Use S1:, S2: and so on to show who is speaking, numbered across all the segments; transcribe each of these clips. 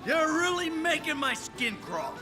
S1: You're really making my skin crawl.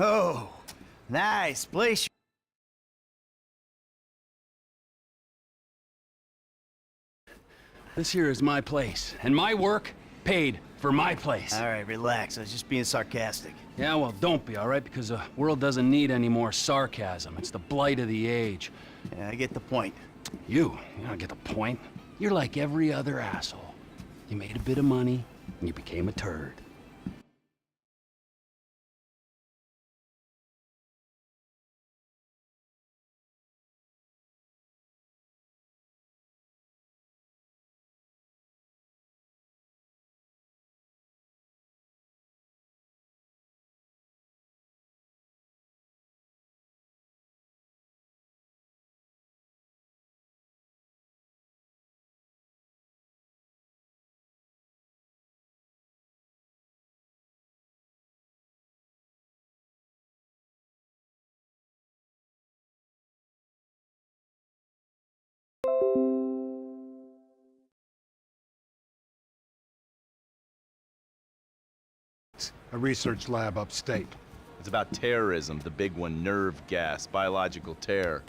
S2: Oh, nice place.
S3: This here is my place, and my work paid for my place.
S2: All right, relax. I was just being sarcastic.
S3: Yeah, well, don't be, all right? Because the world doesn't need any more sarcasm. It's the blight of the age.
S2: Yeah, I get the point.
S3: You don't get the point. You're like every other asshole. You made a bit of money, and you became a turd.
S4: A research lab upstate.
S5: It's about terrorism, the big one, nerve gas, biological terror.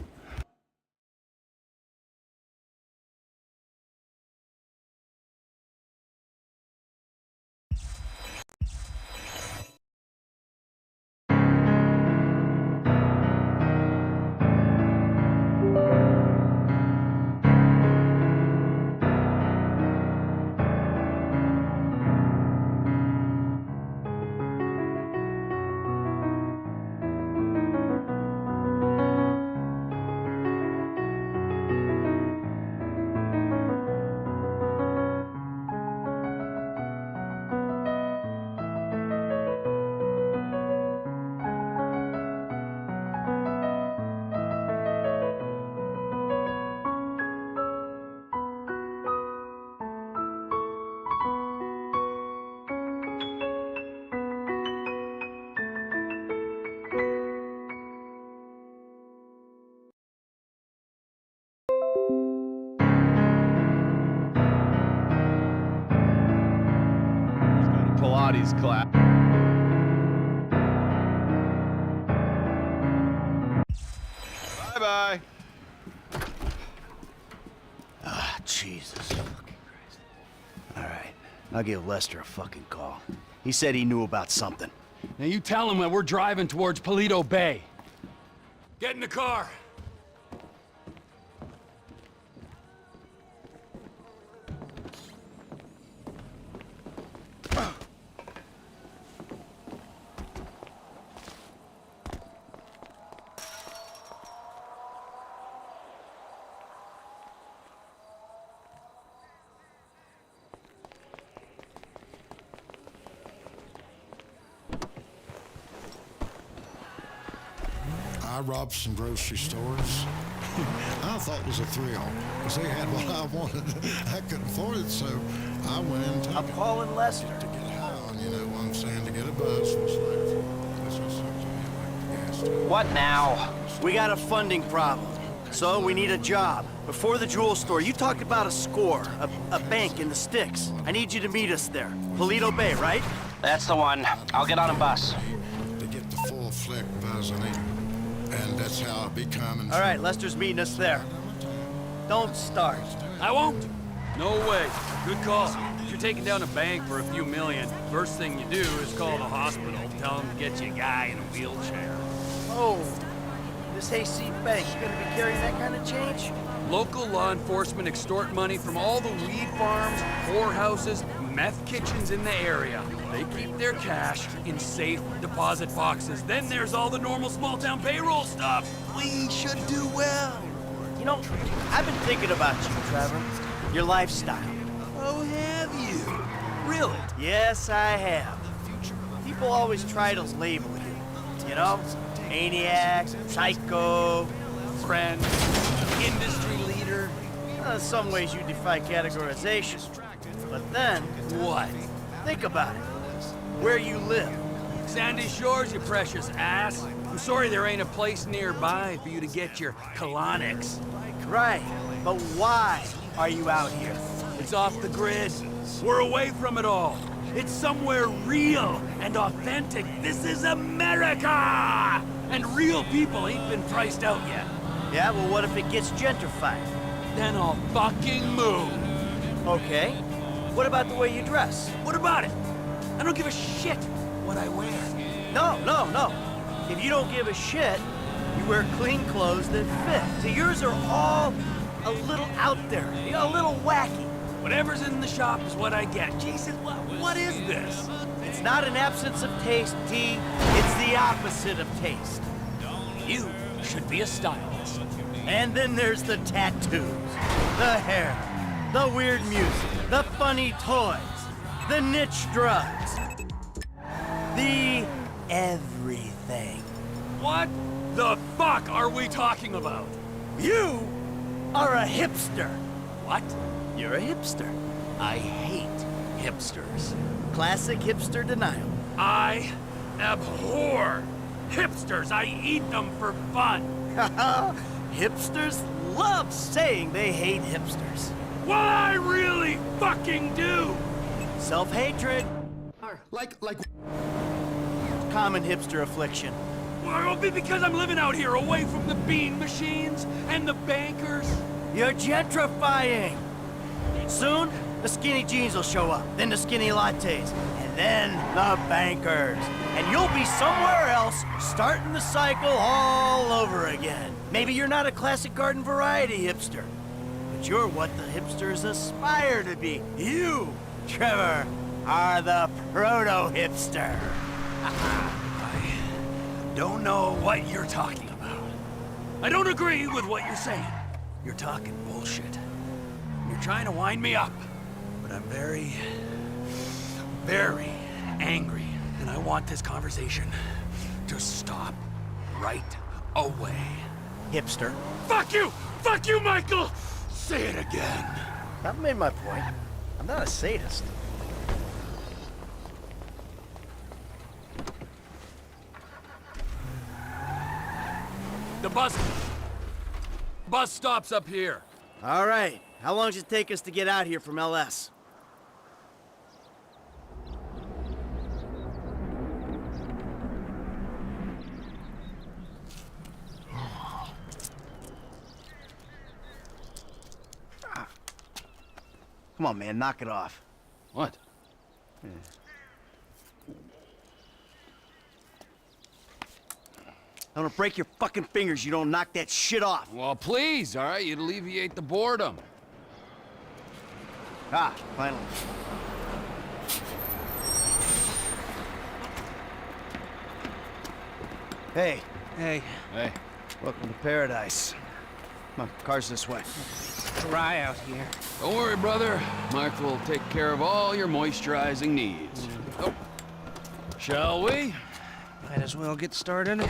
S5: Pilates class. Bye-bye.
S2: Ah, Jesus fucking Christ. All right, I'll give Lester a fucking call. He said he knew about something.
S3: Now you tell him that we're driving towards Paleto Bay. Get in the car.
S6: I robbed some grocery stores. I thought it was a thrill, because they had what I wanted. I couldn't afford it, so I went into
S2: I'm calling Lester.
S6: to get high on, you know what I'm saying, to get a buzz. What's like, that's what's up to me, like the gas station.
S2: What now? We got a funding problem. So we need a job. Before the jewel store, you talked about a score, a bank in the sticks. I need you to meet us there. Paleto Bay, right?
S7: That's the one. I'll get on a bus.
S6: To get the full flick buzzing it. And that's how it be coming.
S2: All right, Lester's meeting us there. Don't start.
S3: I won't. No way. Good call. If you're taking down a bank for a few million, first thing you do is call the hospital, tell them to get you a guy in a wheelchair.
S2: Oh, this hayseed bank gonna be carrying that kind of change?
S3: Local law enforcement extort money from all the weed farms, whorehouses, meth kitchens in the area. They keep their cash in safe deposit boxes. Then there's all the normal small-town payroll stuff.
S2: We should do well. You know, I've been thinking about you, Trevor. Your lifestyle.
S1: Oh, have you? Really?
S2: Yes, I have. People always try to label you. You know? Maniac, psycho.
S3: Friend, industry leader.
S2: In some ways you defy categorization. But then,
S3: What?
S2: think about it. Where you live.
S3: Sandy Shores, you precious ass. I'm sorry there ain't a place nearby for you to get your colonics.
S2: Right. But why are you out here?
S3: It's off the grid. We're away from it all. It's somewhere real and authentic. This is America! And real people ain't been priced out yet.
S2: Yeah, well, what if it gets gentrified?
S3: Then I'll fucking move.
S2: Okay. What about the way you dress?
S3: What about it? I don't give a shit what I wear.
S2: No. If you don't give a shit, you wear clean clothes that fit. So yours are all a little out there, you know, a little wacky.
S3: Whatever's in the shop is what I get. Jesus, what is this?
S2: It's not an absence of taste, T. It's the opposite of taste.
S3: You should be a stylist.
S2: And then there's the tattoos, the hair, the weird music, the funny toys, the niche drugs, the everything.
S3: What the fuck are we talking about?
S2: You are a hipster.
S3: What?
S2: You're a hipster.
S3: I hate hipsters.
S2: Classic hipster denial.
S3: I abhor hipsters. I eat them for fun.
S2: Hipsters love saying they hate hipsters.
S3: What I really fucking do.
S2: Self-hatred,
S6: Like,
S2: common hipster affliction.
S3: Well, it'll be because I'm living out here away from the bean machines and the bankers.
S2: You're gentrifying. Soon, the skinny jeans will show up, then the skinny lattes, and then the bankers. And you'll be somewhere else, starting the cycle all over again. Maybe you're not a classic garden variety hipster, but you're what the hipsters aspire to be. You, Trevor, are the proto-hipster.
S3: I don't know what you're talking about. I don't agree with what you're saying. You're talking bullshit. You're trying to wind me up. But I'm very, very angry. And I want this conversation to stop right away.
S2: Hipster.
S3: Fuck you! Fuck you, Michael! Say it again.
S2: I've made my point. I'm not a sadist.
S3: The bus stops up here.
S2: All right. How long does it take us to get out here from LS? Come on, man. Knock it off.
S3: What?
S2: I'm gonna break your fucking fingers. You don't knock that shit off.
S3: Well, please, all right? You'd alleviate the boredom.
S2: Ah, finally. Hey.
S8: Hey,
S3: Hey.
S2: Welcome to paradise. Come on, car's this way.
S8: dry out here.
S3: Don't worry, brother. Mike will take care of all your moisturizing needs. Oh. Shall we?
S8: Might as well get started.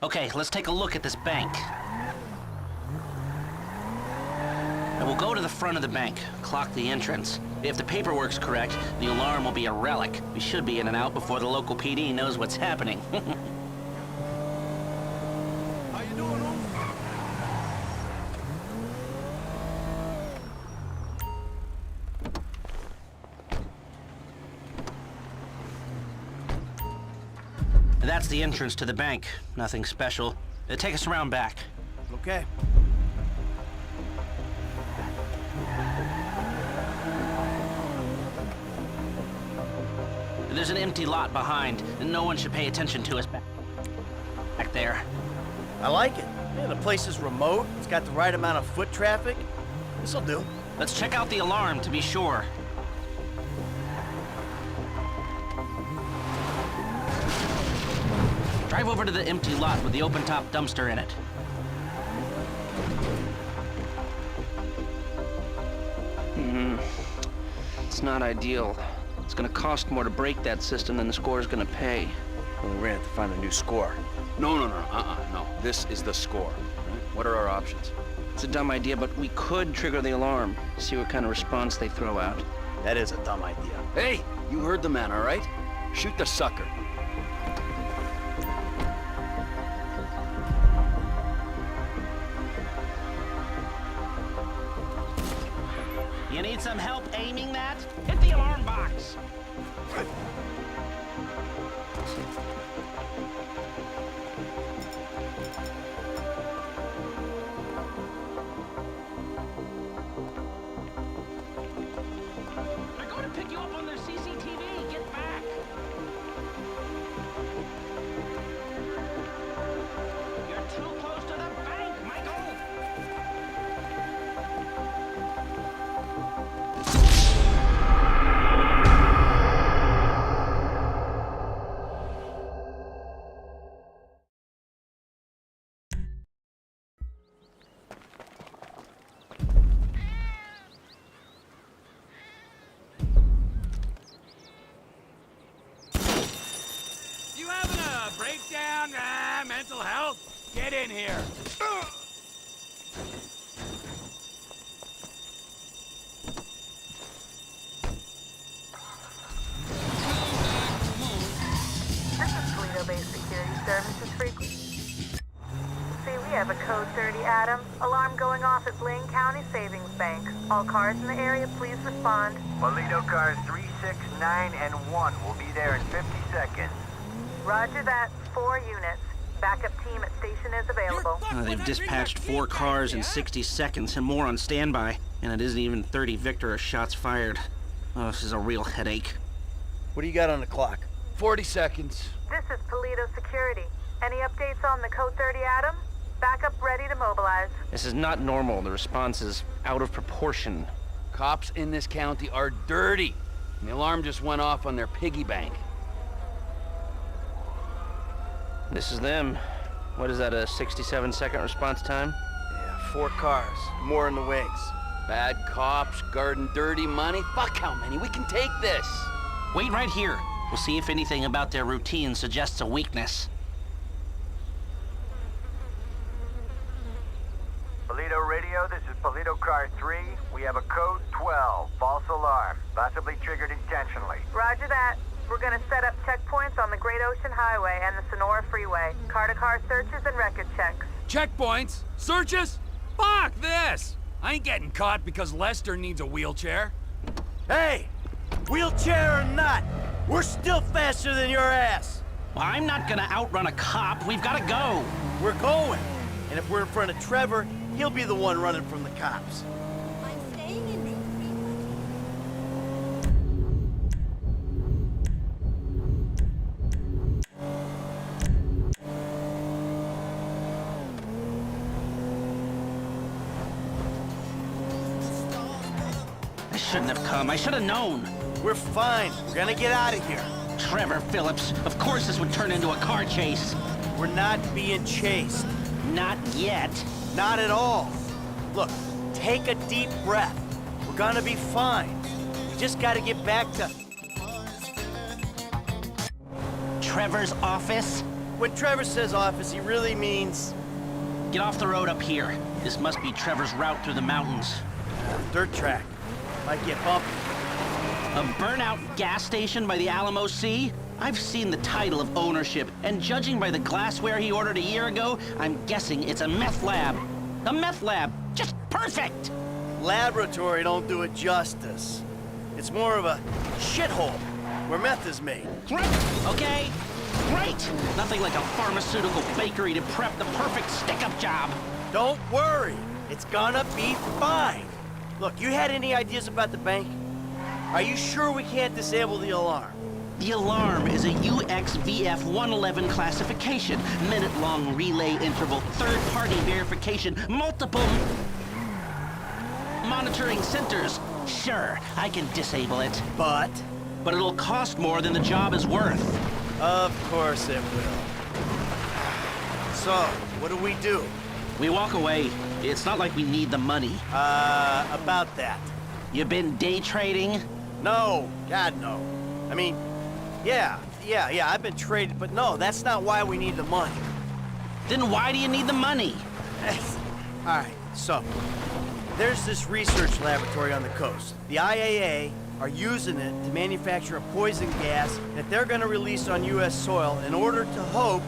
S7: Okay, let's take a look at this bank. And we'll go to the front of the bank, clock the entrance. If the paperwork's correct, the alarm will be a relic. We should be in and out before the local PD knows what's happening. That's the entrance to the bank. Nothing special. Take us around back.
S2: Okay.
S7: There's an empty lot behind, and no one should pay attention to us back there.
S2: I like it. Yeah, the place is remote. It's got the right amount of foot traffic. This'll do.
S7: Let's check out the alarm to be sure. Drive over to the empty lot with the open-top dumpster in it.
S8: It's not ideal. It's gonna cost more to break that system than the score's gonna pay.
S2: Well, we're gonna have to find a new score.
S3: No. This is the score. Right? What are our options?
S8: It's a dumb idea, but we could trigger the alarm, see what kind of response they throw out.
S2: That is a dumb idea.
S3: Hey, you heard the man, all right? Shoot the sucker.
S7: You need some help aiming that? Hit the alarm box. They're going to pick you up on their CCTV. Get back. You're too close to the bank, Michael.
S3: You having a breakdown? Mental health? Get in here.
S9: This is Toledo-based security services frequency. See, we have a code 30 Adam. Alarm going off at Blaine County Savings Bank. All cars in the area, please respond.
S10: Toledo cars 3, 6, 9, and 1 will be there in 50 seconds.
S9: Roger that. 4 units. Backup team at station is available.
S7: They've dispatched 4 cars in 60 seconds and more on standby. And it isn't even 30 Victor shots fired. Oh, this is a real headache.
S2: What do you got on the clock?
S3: 40 seconds.
S9: This is Toledo Security. Any updates on the code 30 Adam? Backup ready to mobilize.
S8: This is not normal. The response is out of proportion.
S3: Cops in this county are dirty. And the alarm just went off on their piggy bank.
S8: This is them. What is that, a 67-second response time?
S2: Yeah, 4 cars. More in the wings.
S3: Bad cops, guarding dirty money. Fuck how many? We can take this.
S7: Wait right here. We'll see if anything about their routine suggests a weakness.
S10: Toledo Radio, this is Toledo car 3. We have a code 12, false alarm, possibly triggered intentionally.
S9: Roger that. We're gonna set up checkpoints on the Great Ocean Highway and the Sonora Freeway. Car-to-car searches and record checks.
S3: Checkpoints? Searches? Fuck this! I ain't getting caught because Lester needs a wheelchair.
S2: Hey! Wheelchair or not, we're still faster than your ass.
S7: Well, I'm not gonna outrun a cop. We've gotta go.
S2: We're going. And if we're in front of Trevor, he'll be the one running from the cops.
S11: I'm staying in room 3.
S7: I shouldn't have come. I should have known.
S2: We're fine. We're gonna get out of here.
S7: Trevor Phillips. Of course this would turn into a car chase.
S2: We're not being chased.
S7: Not yet.
S2: Not at all. Look, take a deep breath. We're gonna be fine. We just gotta get back to...
S7: Trevor's office?
S2: When Trevor says office, he really means...
S7: Get off the road up here. This must be Trevor's route through the mountains.
S2: Dirt track. Might get bumpy.
S7: A burnout gas station by the Alamo Sea? I've seen the title of ownership, and judging by the glassware he ordered a year ago, I'm guessing it's a meth lab. A meth lab. Just perfect!
S2: Laboratory don't do it justice. It's more of a shithole where meth is made.
S7: Okay. Great! Nothing like a pharmaceutical bakery to prep the perfect stick-up job.
S2: Don't worry. It's gonna be fine. Look, you had any ideas about the bank? Are you sure we can't disable the alarm?
S7: The alarm is a UXVF 111 classification, minute-long relay interval, third-party verification, multiple monitoring centers. Sure, I can disable it. But it'll cost more than the job is worth.
S2: Of course it will. So, what do we do?
S7: We walk away. It's not like we need the money.
S2: About that.
S7: You been day trading?
S2: No, God, no. I mean, yeah, I've been traded, but no, that's not why we need the money.
S7: Then why do you need the money?
S2: All right, so, there's this research laboratory on the coast. The IAA are using it to manufacture a poison gas that they're gonna release on U.S. soil in order to hope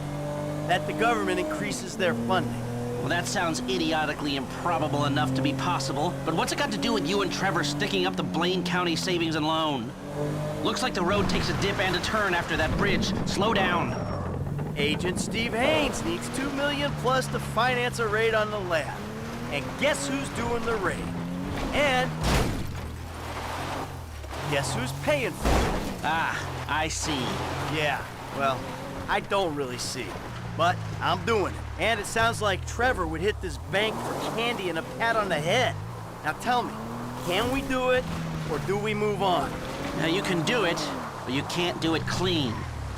S2: that the government increases their funding.
S7: Well, that sounds idiotically improbable enough to be possible, but what's it got to do with you and Trevor sticking up the Blaine County Savings and Loan? Looks like the road takes a dip and a turn after that bridge. Slow down.
S2: Agent Steve Haynes needs $2 million plus to finance a raid on the lab. And guess who's doing the raid? And guess who's paying for it?
S7: Ah, I see.
S2: Yeah, well, I don't really see. But I'm doing it. And it sounds like Trevor would hit this bank for candy and a pat on the head. Now tell me, can we do it, or do we move on?
S7: Now, you can do it, but you can't do it clean.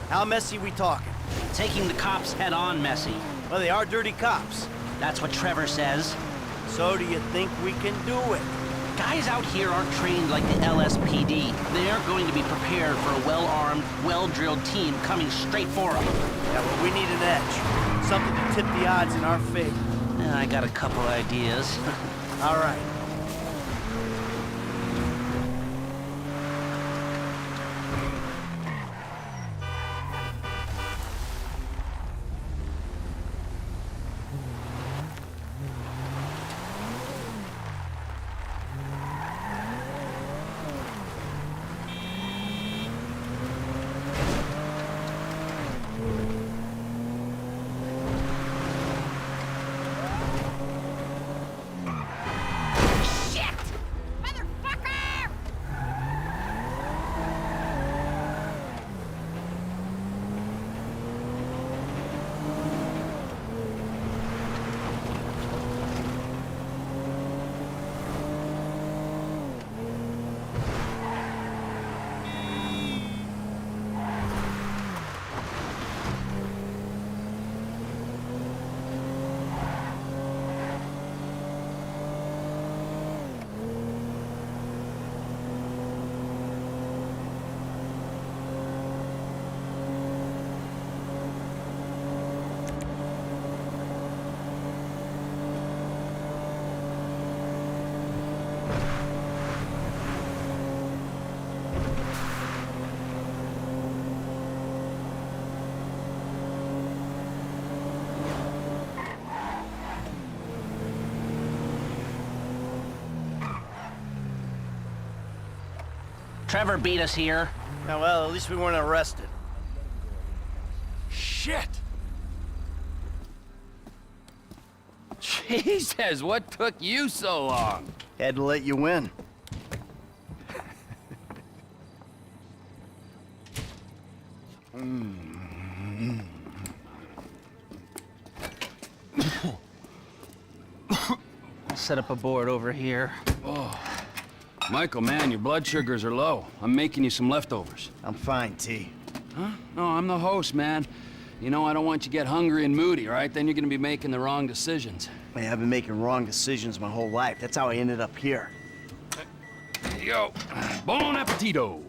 S2: How messy we talking?
S7: Taking the cops head-on messy.
S2: Well, they are dirty cops.
S7: That's what Trevor says.
S2: So do you think we can do it?
S7: Guys out here aren't trained like the LSPD. They aren't going to be prepared for a well-armed, well-drilled team coming straight for them.
S2: Yeah, but we need an edge. Something to tip the odds in our favor.
S7: I got a couple ideas.
S2: All right.
S7: Trevor beat us here.
S2: Now, well, at least we weren't arrested.
S3: Shit!
S1: Jesus, what took you so long?
S2: Had to let you win.
S7: I'll set up a board over here.
S1: Michael, man, your blood sugars are low. I'm making you some leftovers.
S2: I'm fine, T.
S1: Huh? No, I'm the host, man. You know, I don't want you to get hungry and moody, right? Then you're gonna be making the wrong decisions.
S2: Man, I've been making wrong decisions my whole life. That's how I ended up here.
S1: Here you go. Bon appetito.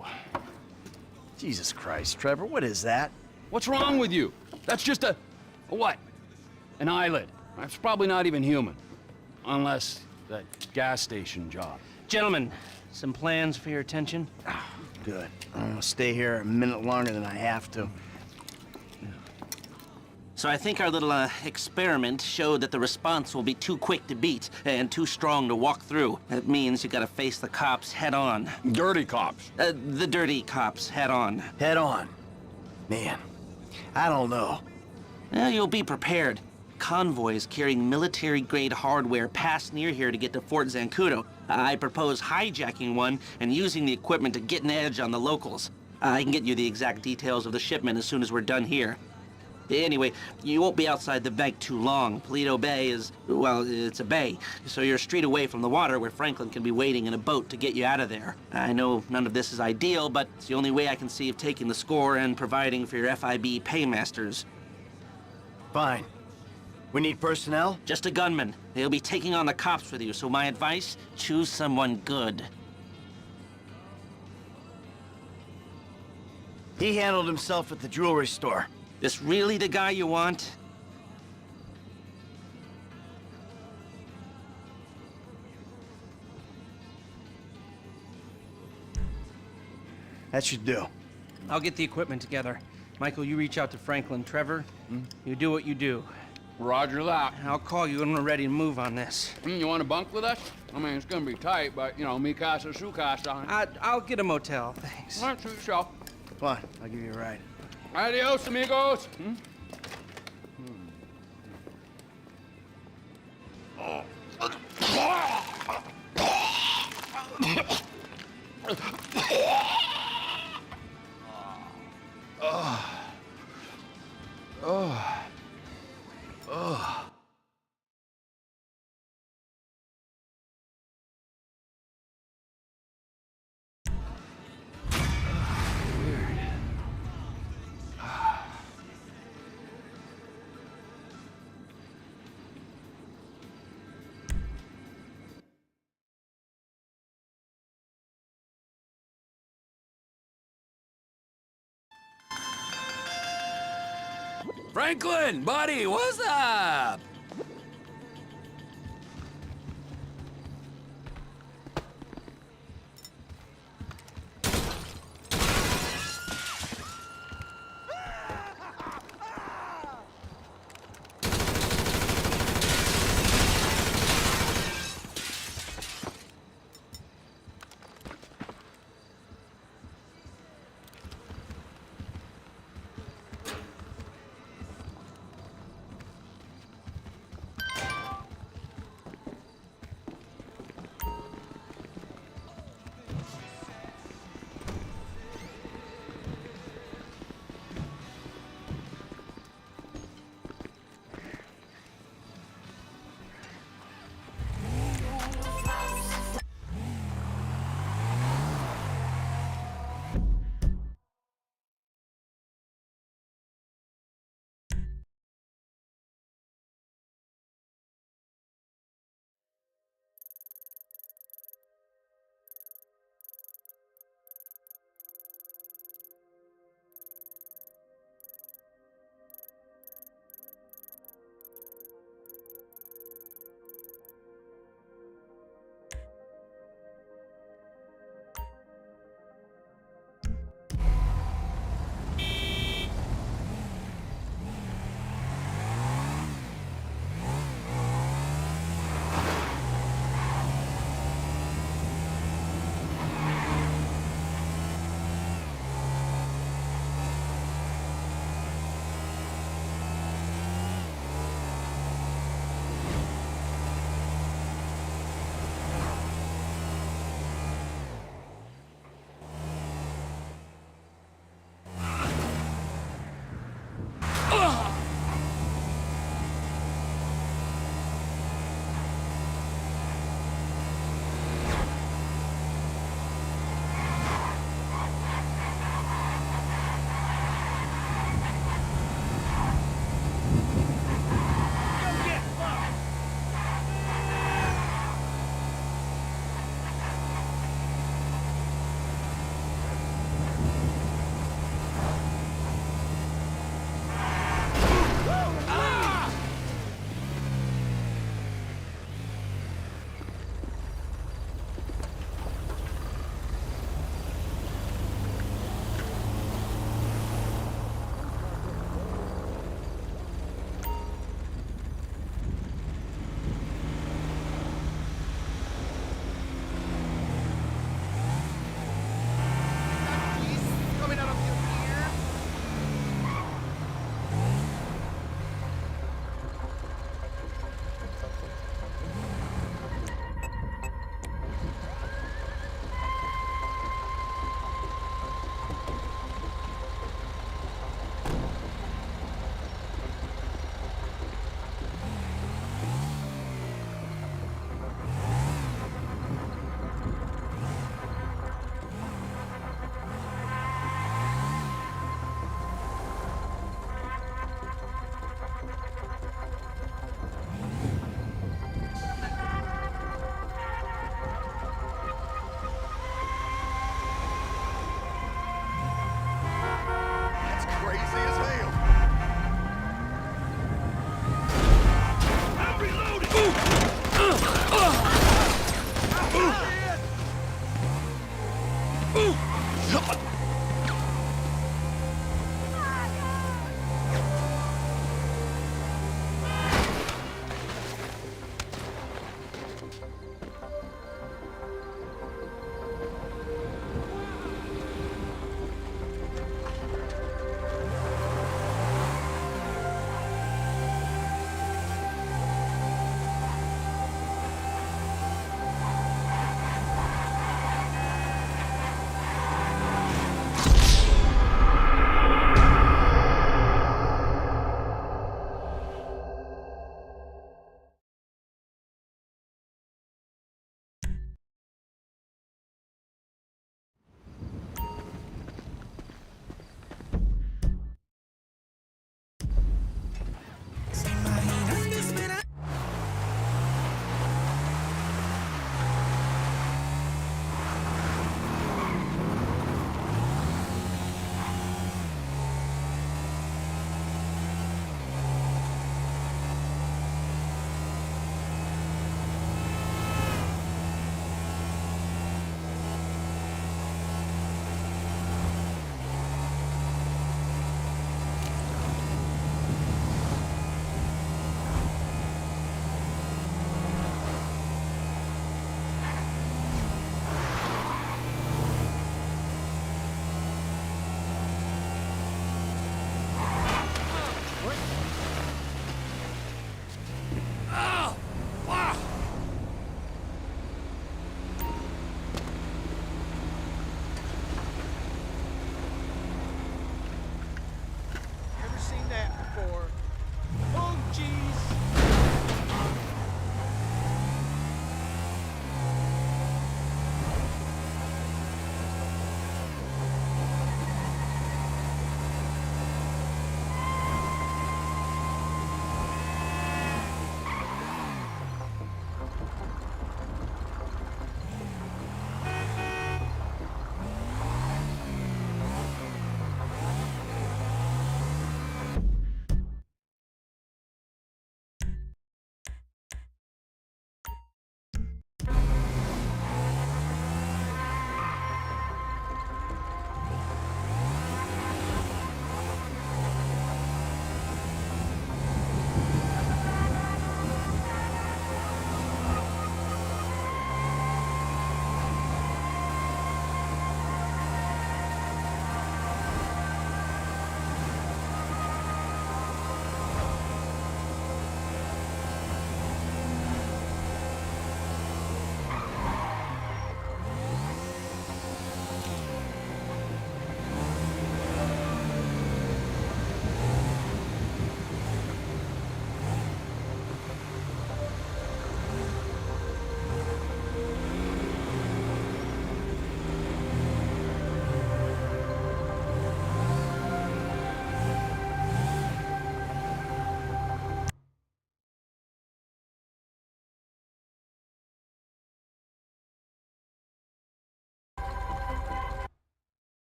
S2: Jesus Christ, Trevor, what is that?
S1: What's wrong with you? That's just a what? An eyelid. That's probably not even human. Unless that gas station job.
S7: Gentlemen, some plans for your attention?
S2: Good. I'm gonna stay here a minute longer than I have to.
S7: So I think our little experiment showed that the response will be too quick to beat and too strong to walk through. That means you gotta face the cops head on.
S1: Dirty cops.
S7: The dirty cops head on.
S2: Head on. Man, I don't know.
S7: Well, you'll be prepared. Convoys carrying military-grade hardware pass near here to get to Fort Zancudo. I propose hijacking one and using the equipment to get an edge on the locals. I can get you the exact details of the shipment as soon as we're done here. Anyway, you won't be outside the bank too long. Paleto Bay is, well, it's a bay, so you're a street away from the water where Franklin can be waiting in a boat to get you out of there. I know none of this is ideal, but it's the only way I can see of taking the score and providing for your FIB paymasters.
S2: Fine. We need personnel?
S7: Just a gunman. They'll be taking on the cops with you, so my advice, choose someone good.
S2: He handled himself at the jewelry store.
S7: This really the guy you want?
S2: That should do.
S12: I'll get the equipment together. Michael, you reach out to Franklin. Trevor, you do what you do.
S1: Roger that.
S12: I'll call you when we're ready to move on this.
S1: You want to bunk with us? I mean, it's gonna be tight, but, you know, mi casa, su casa.
S12: I'll get a motel, thanks.
S1: All right, suit yourself.
S2: Come on, I'll give you a ride.
S1: Adios, amigos.
S3: Franklin, buddy, what's up?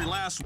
S3: last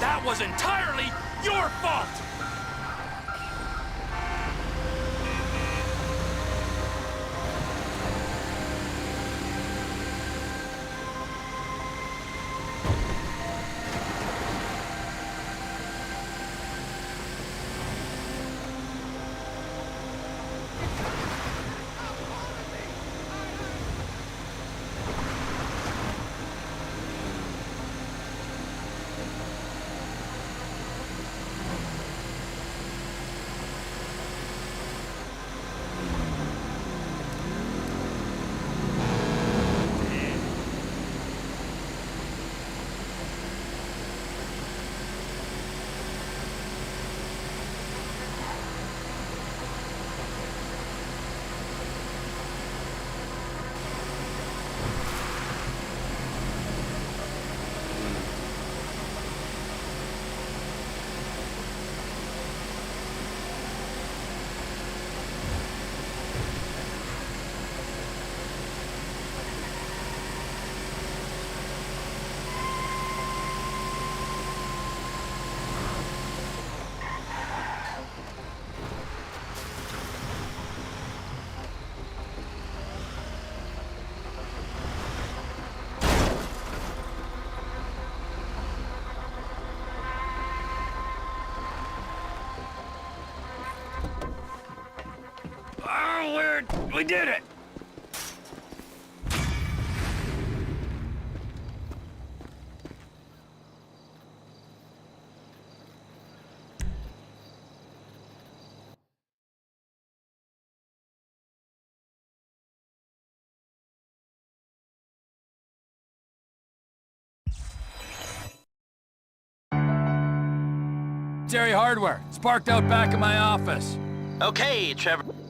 S13: That was entirely your fault!
S3: Onward! We did it!
S1: Terry Hardware. It's parked out back in my office.
S7: Okay, Trevor.